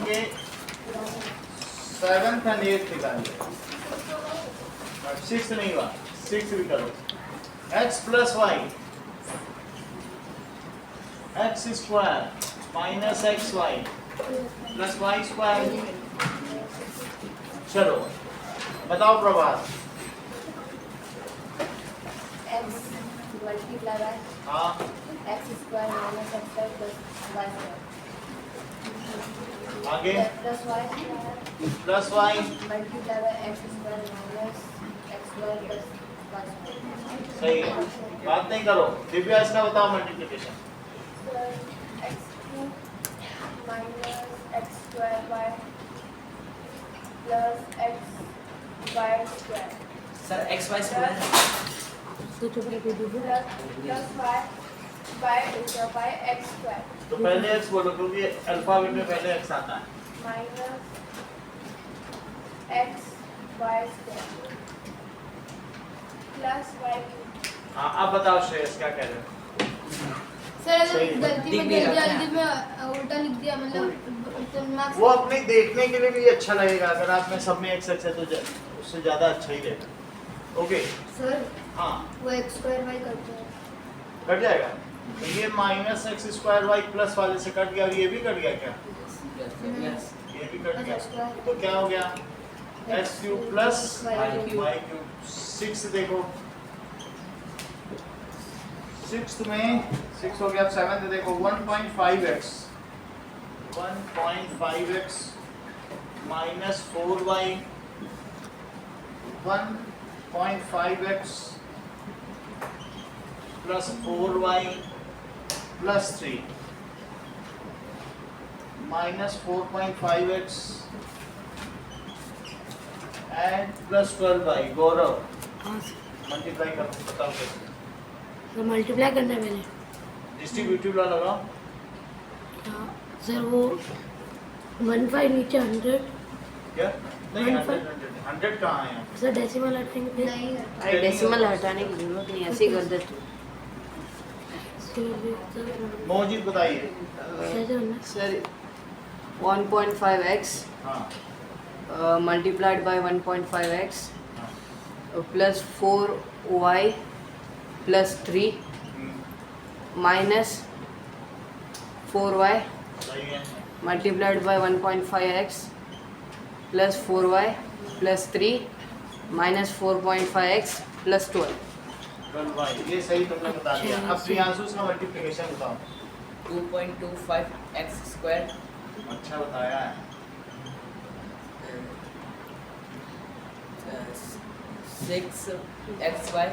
के 7th and 8th निकालिए। 6 नहीं हुआ, 6 भी करो। x plus y x square minus x y plus y square. चलो बताओ प्रभात। x मल्टीप्लाई बाय हाँ x square minus x square plus y square आगे plus y square plus y multiply by x square minus x square plus y square. सही है, बात नहीं करो। दिव्या इसका बताओ multiplication. x cube minus x square y plus x y square sir x y square plus y x square तो पहले x बोलो क्योंकि अल्फाबेट में पहले x आता है। Minus x y square plus y cube. हाँ अब बताओ श्रेयस क्या कह रहे हो। सर सही है। अगर गलती में दिख नहीं रहा जल्दी में उल्टा लिख दिया मतलब तो मार्क्स वो अपने देखने के लिए भी अच्छा लगेगा। अगर आप में सब में x है तो उससे ज्यादा अच्छा ही रहेगा। ओके सर हाँ वो x स्क्वायर y करते हैं। कट जाएगा। तो ये minus x square y plus वाले से कट गया और ये भी कट गया क्या? यस ये भी कट गया। अच्छा, तो क्या हो गया? X cube plus y cube. Y cube. 6 देखो 6 में 6 हो गया। 7 देखो 1.5x minus 4y 1.5x plus 4y plus 3 minus 4.5x and plus 12y। गौरव हाँ मल्टीप्लाई करो, बताओ कैसे। सर मल्टीप्लाई करना है पहले। डिस्ट्रीब्यूटिव ला लगाओ। हाँ सर वो 15 नीचे 100 क्या नहीं 100 100 कहाँ है यहाँ? सर डेसिमल हटेंगे फिर नहीं करता। अरे डेसिमल हटाने की जरूरत नहीं, ऐसे ही कर देते। मोहजिद बताइए। कैसे करना है? सर 1.5x हाँ मल्टीप्लाइड बाय 1.5x हाँ plus 4y plus 3 minus 4y सही है। Multiplied by 1.5x plus 4y plus 3 minus 4.5x plus 12। 12y ये सही तुमने बता दिया। अब प्रियांशु का मल्टीप्लिकेशन बताओ। 2.25 एक्स स्क्वायर अच्छा बताया है। 6 x y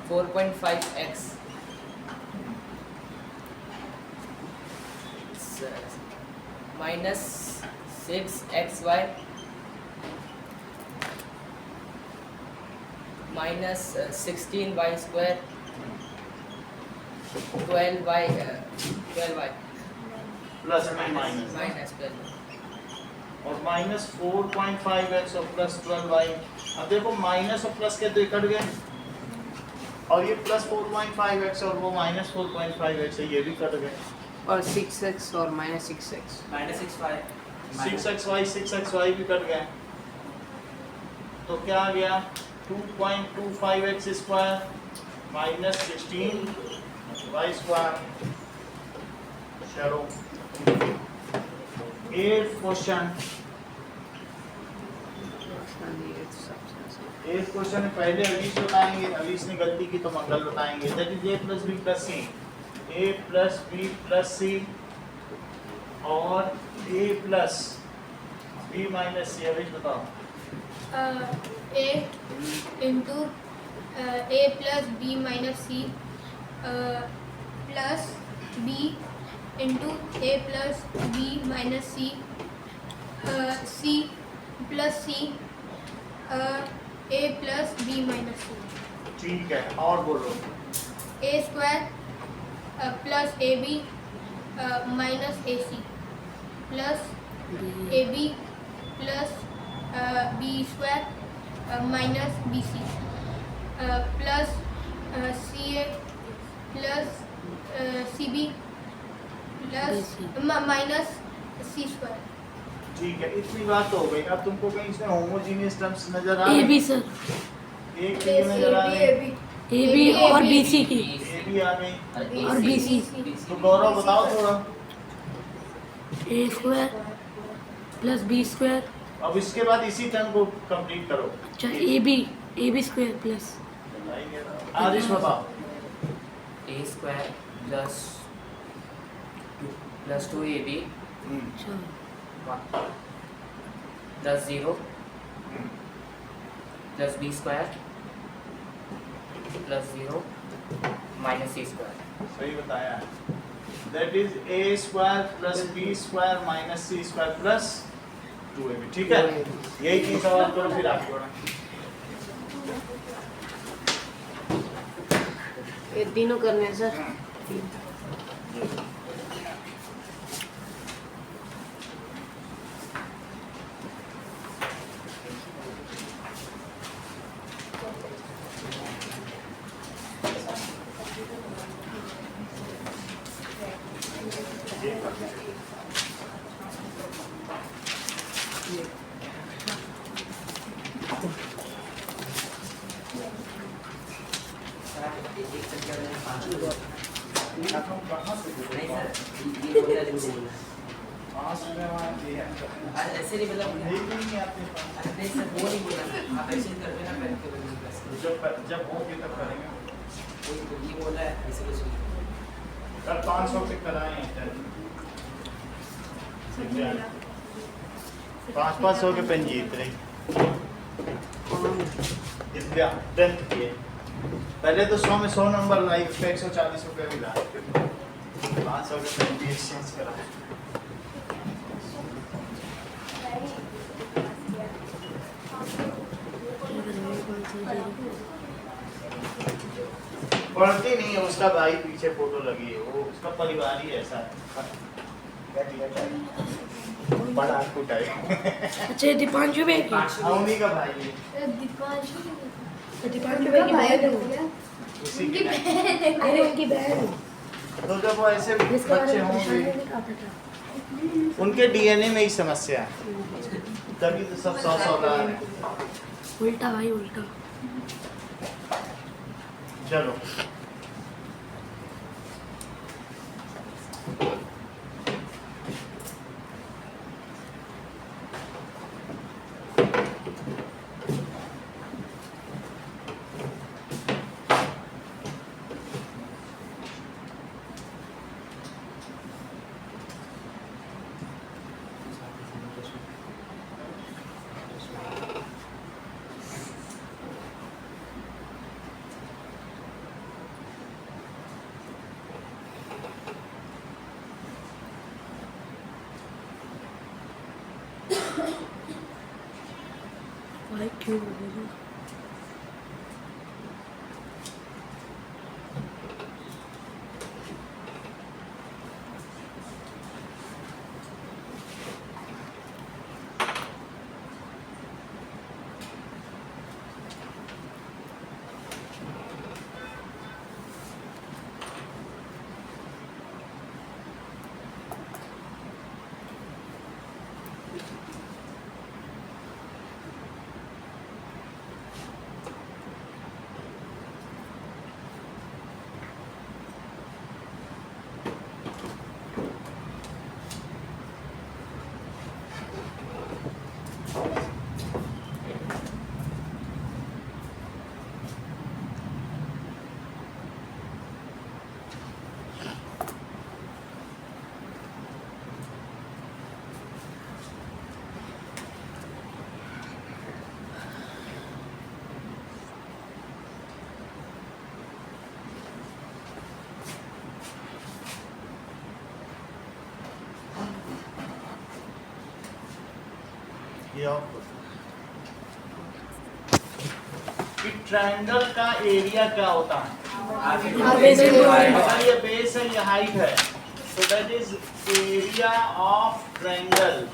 4.5 x minus 6 x y minus 16 y square 12y plus में माइनस माइनस 12 और माइनस 4.5x और प्लस 12y। अब देखो माइनस और प्लस के तो कट गए और ये प्लस 4.5x और वो माइनस 4.5x है, ये भी कट गए। और 6x और minus 6x minus 6xy 6xy भी कट गए। तो क्या आ गया? 2.25x square minus 16y square. चलो 8th क्वेश्चन। 8th क्वेश्चन में पहले अलीश बताएंगे। अलीश ने गलती की तो मंगल बताएंगे। That is a plus B plus C. a plus B plus C और a plus B minus C. Alish बताओ। a into a plus B minus C plus B into a plus B minus C C plus C a plus B minus C. ठीक है और बोलो। a square plus A B minus A C plus A B plus B square minus B C plus C x plus CB plus minus C²। ठीक है, इतनी बात तो हो गई। अब तुमको कहीं इसमें होमोजीनियस टर्म्स नजर आ ए रही बी सर, एक की नजर आ रही AB ए बी और बी सी की, ए भी आ गई। और BC। तो गौरव बताओ थोड़ा। A square plus B square, अब इसके बाद इसी टर्म को कंप्लीट करो। अच्छा ए बी स्क्वायर प्लस आदिश बताओ। ए स्क्वायर प्लस 2AB अच्छा plus 0 plus B square plus 0 minus C square. सही बताया। That is a square plus B square minus c square plus 2ab। ठीक है, यही तीन सवाल करो फिर आगे बढ़ो। ये तीनों करने हैं सर। कहाँ से नहीं सर, ये बोला जो बोला। पाँच में वहाँ दिए हैं। ऐसे नहीं मतलब नहीं नहीं आपके पास। नहीं सर, वो नहीं बोला। आप ऐसे ही कर देना पेन के बदले प्लस करो। जब होगी तब करेंगे। ये बोला है ऐसे कुछ नहीं। कल 500 पे कराएं। 500 के पेन जीत रही दिव्या 10th किए। पहले तो 100 में 100 नंबर लाई, उस पे 140 रुपये मिला। 500 के पेन भी एक्सचेंज करा। पढ़ती नहीं है, उसका भाई पीछे फोटो लगी है, वो उसका परिवार ही ऐसा है। बड़ा कुटाई। अच्छा ये दीपांशु भाई की, हाँ, उन्हीं का भाई है। दीपांशु भाई की बहन है, उसी की अरे उनकी बहन है, तो जब वो ऐसे जिसके बारे बच्चे में होंगे परेशानी नहीं खाता था। उनके डीएनए में ही समस्या है, तभी तो सब 100 रहा है। उल्टा भाई उल्टा। चलो भाई क्यों बोलेगा? ट्रायंगल का एरिया क्या होता है? अगर ये बेस है, ये हाइट है, तो that is area of triangle.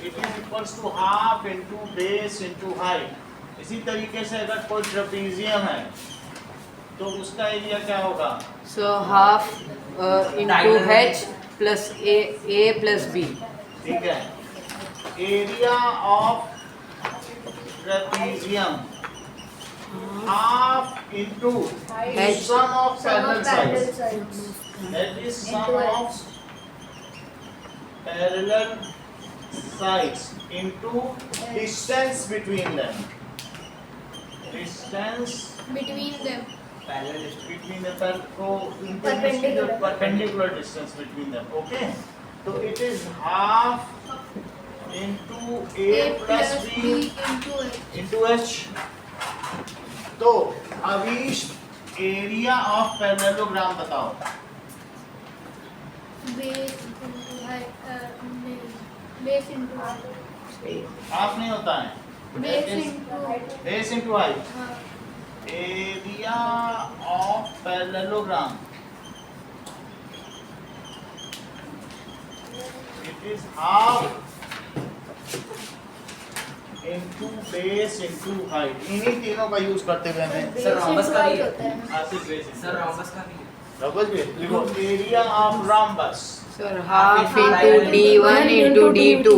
It is equals to half into base into height. इसी तरीके से अगर कोई ट्रेपेजियम है तो उसका एरिया क्या होगा? So half into H plus A plus B. ठीक है, area of trapezium half into sum of parallel sides, that is sum of parallel sides into distance between them. Distance between them. between the perpendicular distance between them. Okay. So it is half into A plus B into H. तो Avish area of parallelogram बताओ. Base into height. Base into height. Half नहीं होता है. Base into base into height. हाँ. Area of parallelogram, it is half into base into height. इन्हीं तीनों का use करते हुए हमें सर रॉम्बस का भी है। होता है. सिर्फ बेस सर रॉम्बस का भी है। रॉम्बस भी है. लिखो area of rhombus. Sir, half into D1 into D2.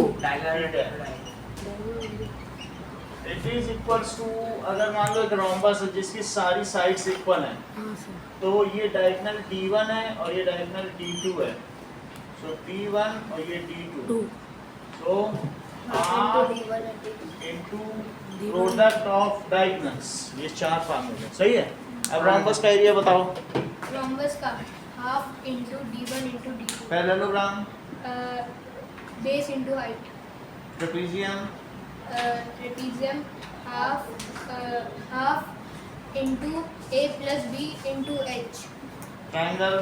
It is equals to, अगर मान लो एक रॉम्बस है जिसकी सारी साइड्स इक्वल हैं, हाँ सर. तो ये डायगोनल D1 है और ये डायगोनल D2 है. सो D1 और ये D2. So half into product of diagonals. ये चार फार्मूले सही है. अब रॉम्बस का एरिया बताओ. Rhombus का half into D1 into D2. Parallelogram. Base into height. Trapezium. Trapezium half into A plus B into H. Triangle.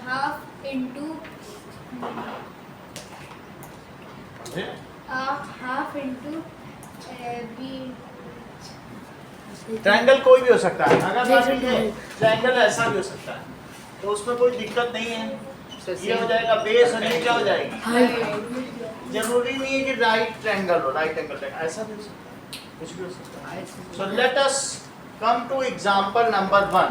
Half into half into B. Triangle कोई भी हो सकता है. अगर मान लीजिए ट्रायंगल ऐसा भी हो सकता है तो उसमें कोई दिक्कत नहीं है. ये हो जाएगा बेस और ये क्या हो जाएगी. जरूरी नहीं है कि राइट ट्रायंगल हो, राइट एंगल ट्रायंगल ऐसा भी हो सकता है, कुछ भी हो सकता है. So let us come to example number 1.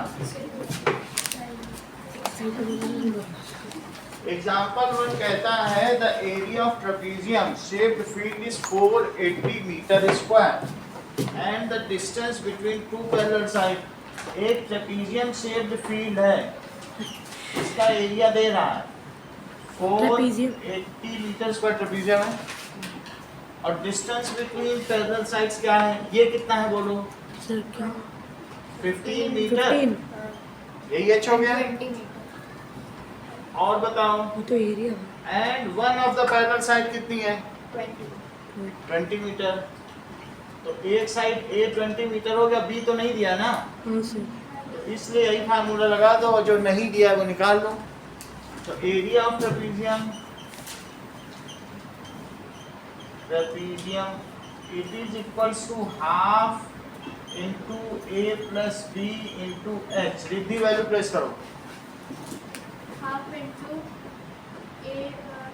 Example 1 कहता है the area of trapezium shaped field is 480 metre square and the distance between two parallel side. एक ट्रेपेजियम शेप्ड फील्ड है, इसका एरिया दे रहा है 480 मीटर स्क्वायर ट्रेपेजियम है और distance between parallel sides क्या है, ये कितना है बोलो. सर क्या? 15 मीटर. यही एच हो गया. 20 मीटर. और बताओ. वो तो एरिया है. And one of the parallel side कितनी है? 20. 20 मीटर. तो एक साइड ए 20 मीटर हो गया, बी तो नहीं दिया ना, हाँ सर. तो इसलिए यही फार्मूला लगा दो और जो नहीं दिया है वो निकाल लो. तो area of trapezium it is equals to half into A plus B into H. Riddhi value place करो. Half into A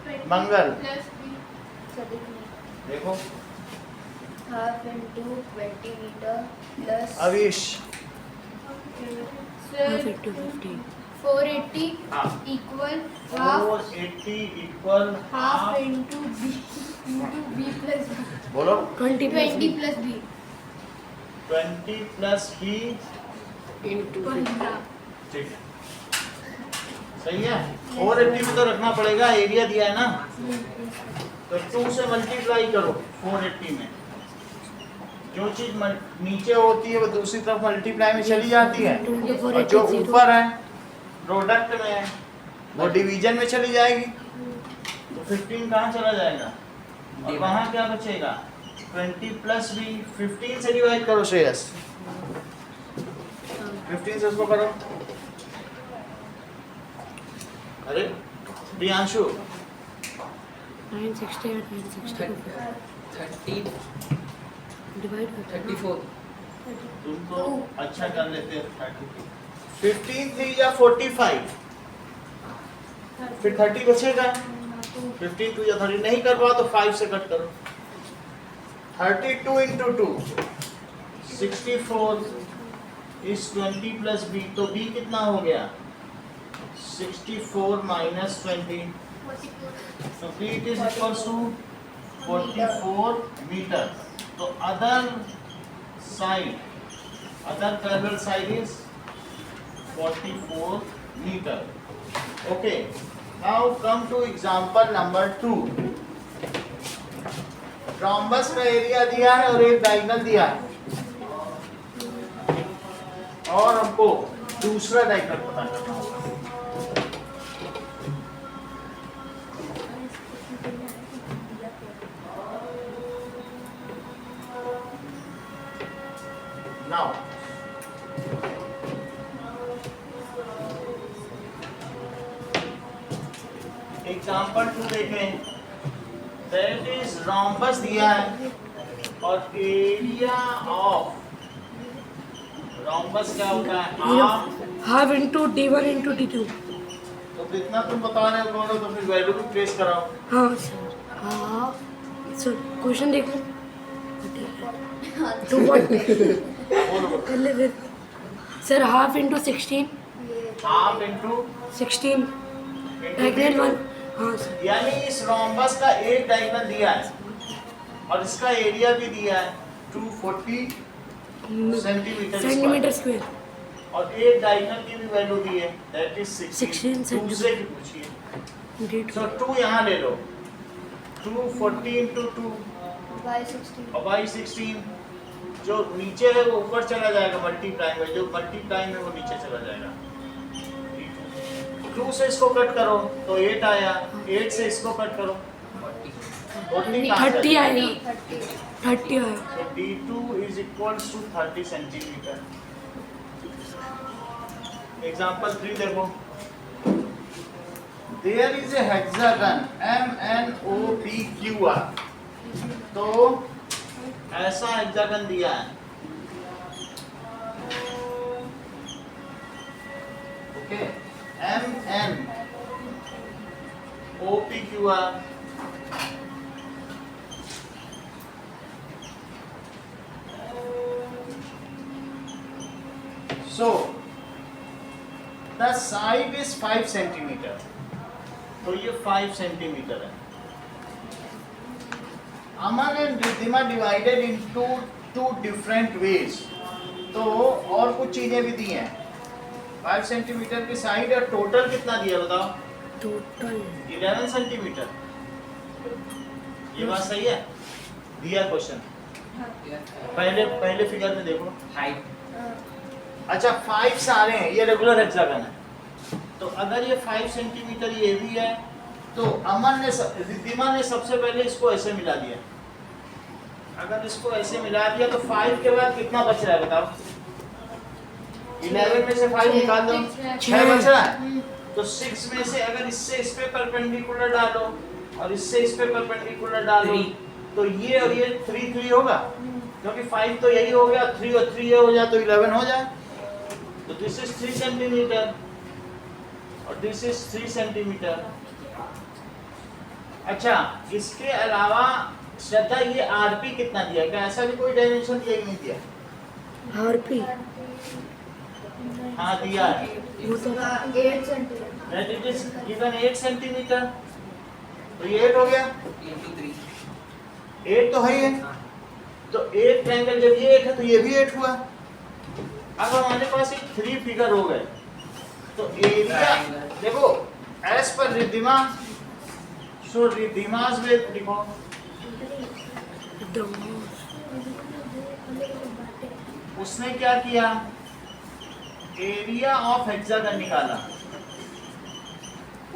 20 Mangal. plus B. Sadiq ने देखो half into 20 metre plus Avish. Half into 50. 480 हाँ. equal half 480 equal half into B plus B. बोलो. 20 plus 20 plus B. 20 plus b. into 15. ठीक है, सही है. 480 में तो रखना पड़ेगा, एरिया दिया है ना, तो 2 से मल्टीप्लाई करो 480 में. जो चीज नीचे होती है वो दूसरी तरफ मल्टीप्लाई में चली जाती है और जो ऊपर है प्रोडक्ट में है वो डिवीजन में चली जाएगी. तो 15 कहाँ चला जाएगा और वहाँ क्या बचेगा? 20 प्लस बी. 15 से डिवाइड करो श्रेयस. 15 से उसको करो. अरे प्रियांशु 960 और 960 30 डिवाइड करते हैं. 34 तुम तो अच्छा कर लेते हो. 15 3 या 45, फिर 30 बचेगा. 15 2 या 30 नहीं कर पाओ तो 5 से कट करो. 32 into 2 64 is 20 plus b, तो b कितना हो गया 64 minus 20, so b it is equals to 44 meter. तो other parallel side is 44 meter. Okay, now come to example number 2. Rhombus का एरिया दिया है और एक डायगोनल दिया है और हमको दूसरा डायगोनल पता करना होगा। Now एग्जाम्पल 2 देखें, दैट इज रॉम्बस दिया है और एरिया ऑफ रॉम्बस क्या होता है half into D1 into D2। तो जितना तुम बता रहे हो बोलो तो फिर वैल्यू भी प्लेस कराओ। हाँ सर, हाँ सर क्वेश्चन देखो। 2 sir half into 16, half into 16 diagonal 1। हाँ सर, यानी इस रॉम्बस का एक डायगोनल दिया है और इसका एरिया भी दिया है 240 सेंटीमीटर स्क्वायर। और एक डायगोनल की भी वैल्यू दी है दैट इज 16 दूसरे की पूछिए। D2। सो 2 यहाँ ले लो, 240 into 2 by 16 और by 16, जो नीचे है वो ऊपर चला जाएगा मल्टीप्लाई में, जो मल्टीप्लाई में वो नीचे चला जाएगा। 2 से इसको कट करो तो 8 आया, 8 से इसको कट करो 30 आएगा, 30 आया। So D2 is equals to 30 centimeter. Example 3 देखो, there is a hexagon MNOPQR, तो ऐसा हेक्सागन दिया है, okay, MNOPQR, so the side is 5 centimeter, तो ये 5 सेंटीमीटर है। Aman and Riddhima divided into 2 different ways, तो और कुछ चीजें भी दी हैं। 5 सेंटीमीटर की साइड और टोटल कितना दिया बताओ? Total 11 centimetre. ये बात सही है? दिया क्वेश्चन पहले फिगर में देखो, हाइट अच्छा 5 सारे हैं, ये रेगुलर हेक्सागन है, तो अगर ये 5 सेंटीमीटर ये भी है तो अमन ने रिद्धिमा ने सबसे पहले इसको ऐसे मिला दिया। अगर इसको ऐसे मिला दिया तो 5 के बाद कितना बच रहा है बताओ? 11 में से 5 निकाल दो, 6 बच रहा है। तो 6 में से अगर इससे इस पे परपेंडिकुलर डालो और इससे इस पे परपेंडिकुलर डालो तो ये और ये 3 होगा, क्योंकि 5 तो यही हो गया, 3 और 3 ये हो जाए तो 11 हो जाए। तो दिस इज 3 सेंटीमीटर और दिस इज 3 सेंटीमीटर। अच्छा, इसके अलावा श्रद्धा ये आरपी कितना दिया? क्या ऐसा भी कोई डायमेंशन दिया ही नहीं दिया? आरपी हाँ दिया है, वो तो 8 centimetre that it is given 8 centimetre, तो ये 8 हो गया, इंटू 3 8 तो है ही है। तो एक ट्रायंगल जब ये 8 है तो ये भी 8 हुआ। अब हमारे पास एक 3 फिगर हो गए, तो एरिया देखो एस पर रिद्धिमा, सो रिद्धिमास में लिखो उसने क्या किया, एरिया ऑफ हेक्सागन निकाला।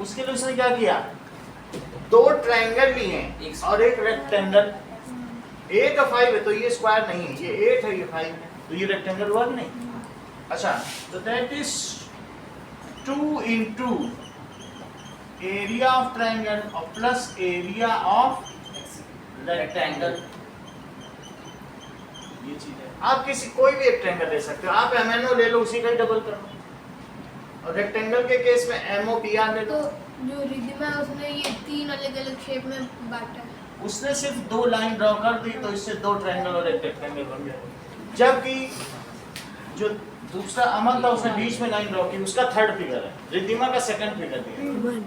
उसके लिए उसने क्या किया, 2 ट्रायंगल लिए और एक रेक्टेंगल। 8 और 5 है तो ये स्क्वायर नहीं है, ये 8 है ये 5 है, तो ये रेक्टेंगल हुआ कि नहीं? अच्छा, तो that is 2 into area of triangle और प्लस एरिया ऑफ रेक्टेंगल। ये चीज है, आप किसी कोई भी एक ट्रायंगल ले सकते हो, आप MNO ले लो, उसी का ही डबल कर लो, और रेक्टेंगल के केस में MOPR ले लो। तो जो रिद्धिमा है उसने ये 3 अलग अलग शेप में बांटा है। उसने सिर्फ 2 लाइन ड्रॉ कर दी तो इससे 2 ट्रायंगल और एक रेक्टेंगल बन गया। जबकि जो दूसरा अमन था उसने बीच में लाइन ड्रॉ की, उसका थर्ड फिगर है, रिद्धिमा का सेकंड फिगर दिया। One.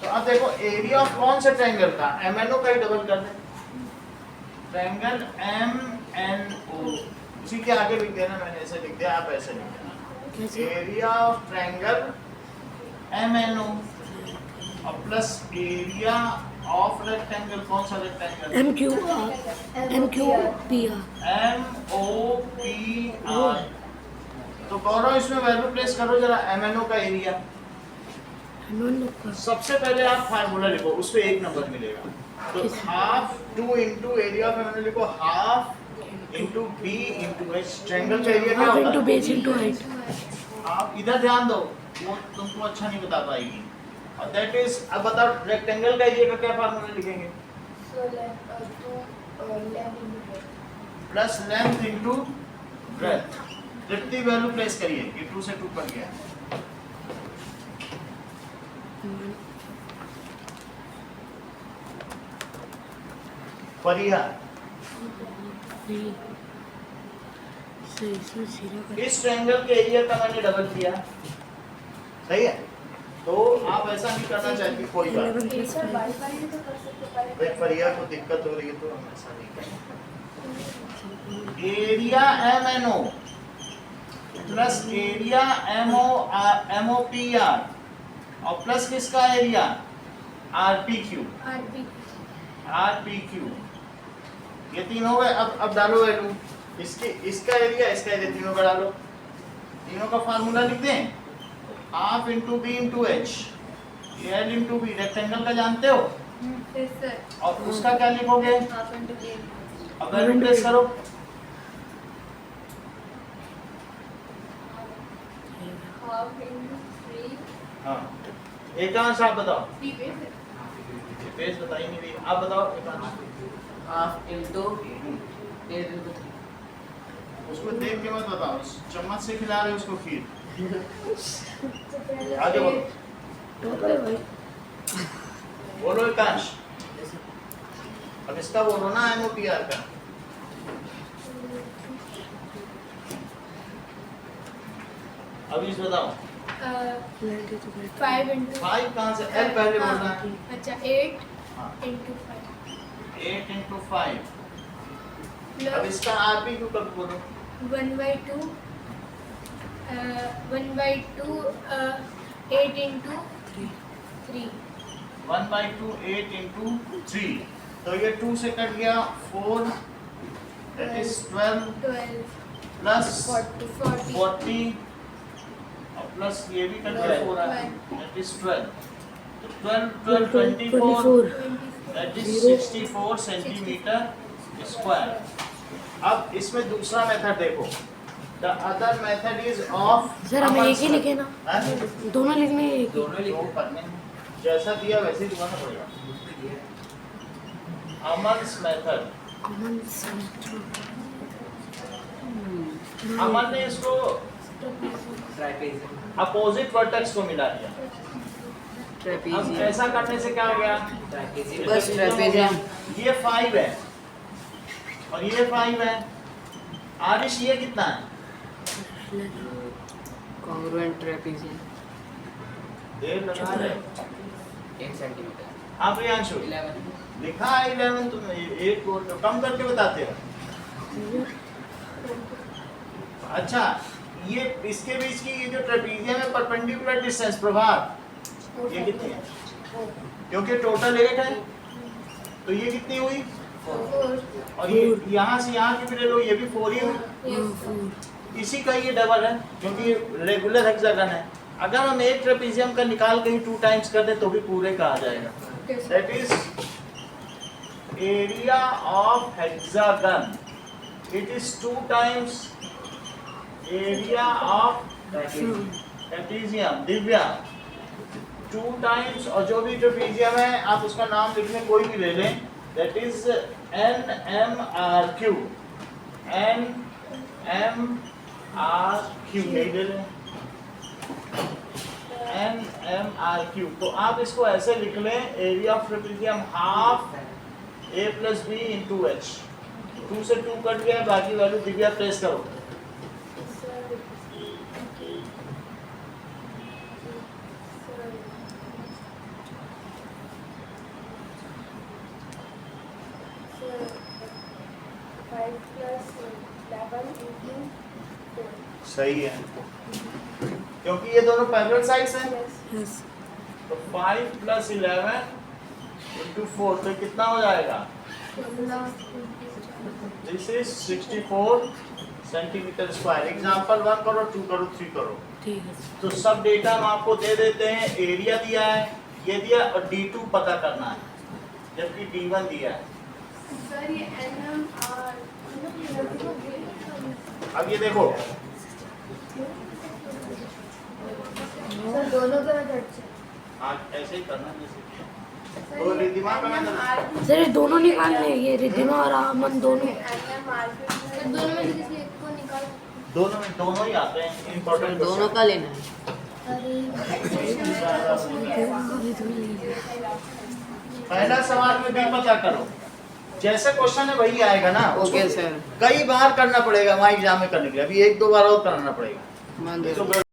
तो अब देखो एरिया ऑफ कौन सा ट्रायंगल था, MNO का ही डबल कर दे, ट्रायंगल MNO, उसी के आगे लिख देना, मैंने ऐसे लिख दिया, आप ऐसे लिख देना, कैसे? एरिया ऑफ ट्रायंगल MNO और प्लस एरिया ऑफ रेक्टेंगल, कौन सा रेक्टेंगल, MQPR. MOPR। तो गौरव इसमें वैल्यू प्लेस करो जरा MNO का एरिया। सबसे पहले आप फार्मूला लिखो, उस पे 1 नंबर मिलेगा। तो half 2 into area of MNO लिखो, half into b into h, triangle का एरिया क्या Half होता into है? base into height. आप इधर ध्यान दो, वो तुमको अच्छा नहीं बता पाएगी। और दैट इज, अब बताओ रेक्टेंगल का एरिया का क्या फार्मूला लिखेंगे, So length plus length into breadth. कितनी वैल्यू प्लेस करिए, ये 2 से 2 कट गया, परिहार। इस ट्रायंगल के एरिया का मैंने डबल किया, सही है। तो आप ऐसा नहीं करना चाहती, कोई बात नहीं, सर वाईफाई भी तो कर सकते हैं। भाई परिहार को दिक्कत हो रही है तो हम ऐसा नहीं करेंगे। Area MNO plus area MOPR और प्लस किसका एरिया RPQ, ये तीन हो गए। अब डालो वैल्यू, इसका एरिया तीनों का डालो, तीनों का फार्मूला लिख दें, half into b into h, l into b, rectangle का जानते हो, और उसका क्या लिखोगे, अब वैल्यू प्लेस करो, हाँ एकांश आप बताओ, बेस बताई नहीं रही, आप बताओ एकांश। Half into 8 into 3. उसको देख के मत बताओ, चम्मच से खिला रहे हो उसको खीर। आगे बोलो, बोलो एकांश, अब इसका बोलो ना MOPR का। अब इस बताओ 5 into 5 कहाँ से, L पहले बोलना है, अच्छा 8 हाँ into 5 8 into 5। अब plus इसका RPQ कब बोलो, 1/2 8 into 3 1/2 8 into 3, तो ये 2 से कट गया 4, that is 12 12 plus 40 40 और प्लस ये भी कट गया 4 that is 12, तो 12 24 that is 64 सेंटीमीटर स्क्वायर। अब इसमें दूसरा मेथड देखो, the other method is of, sir हमें एक ही लिखे ना, दोनों लिखने हैं एक ही। दोनों लिखो। जैसा दिया वैसे ही दिखाना पड़ेगा। अमन्स मेथड, अमन ने इसको ट्राइपेजियम। अपोजिट वर्टेक्स को मिला दिया। अब ट्रेपीजियम, ऐसा करने से क्या हो गया, ट्राइपेजियम। बस ट्रेपीजियम। ये 5 है और ये 5 है, आरिश ये कितना है, कॉन्ग्रुएंट ट्रेपीजियम, देर लगा रहे 1 सेंटीमीटर। आप प्रियांशु 11। लिखा है 11, तुम एक को तो कम करके बताते हो। अच्छा ये इसके बीच की ये जो ट्रेपीजियम है, परपेंडिकुलर डिस्टेंस प्रभाव, ये कितनी है, क्योंकि टोटल 8 है, तो ये कितनी हुई, और ये यहाँ से यहाँ की भी ले लो, ये भी 4 ही हुई। इसी का ये डबल है, क्योंकि रेगुलर हेक्सागन है। अगर हम एक ट्रेपीजियम का निकाल के ही 2 टाइम्स कर दें तो भी पूरे का आ जाएगा। That is area of hexagon, it is 2 times area of trapezium. Divya 2 times, और जो भी ट्रेपीजियम है आप उसका नाम लिखने कोई भी ले लें, दैट इज NMRQ, NMRQ नहीं ले लें, NMRQ। तो आप इसको ऐसे लिख लें, area of trapezium half A plus B into H। 2 से 2 कट गया, बाकी वैल्यू दिव्या प्लेस करो। सही है, क्योंकि ये दोनों पैरेलल साइड्स हैं। Yes. तो 5 + 11 × 4 तो कितना हो जाएगा? This is 64 centimetre square. Example 1 करो, 2 करो, 3 करो। ठीक है। तो सब डेटा हम आपको दे देते हैं। एरिया दिया है, ये दिया, और D2 पता करना है, जबकि D1 दिया है। सर ये NMR अब ये देखो, सर दोनों का घट से आज ऐसे ही करना जैसे सर तो ये रिद्धिमा का मतलब- NMR सर ये दोनों निकालने हैं, ये रिद्धिमा और अमन दोनों। NMR सर दोनों में से किसी एक को निकाल। दोनों ही आते हैं इम्पोर्टेंट। दोनों का लेना है। पहला सवाल में भी पता करो, जैसे क्वेश्चन है वही आएगा ना। Okay sir. कई बार करना पड़ेगा वहाँ एग्जाम में करने के लिए, अभी 1-2 बार और करना पड़ेगा। मान दो। तो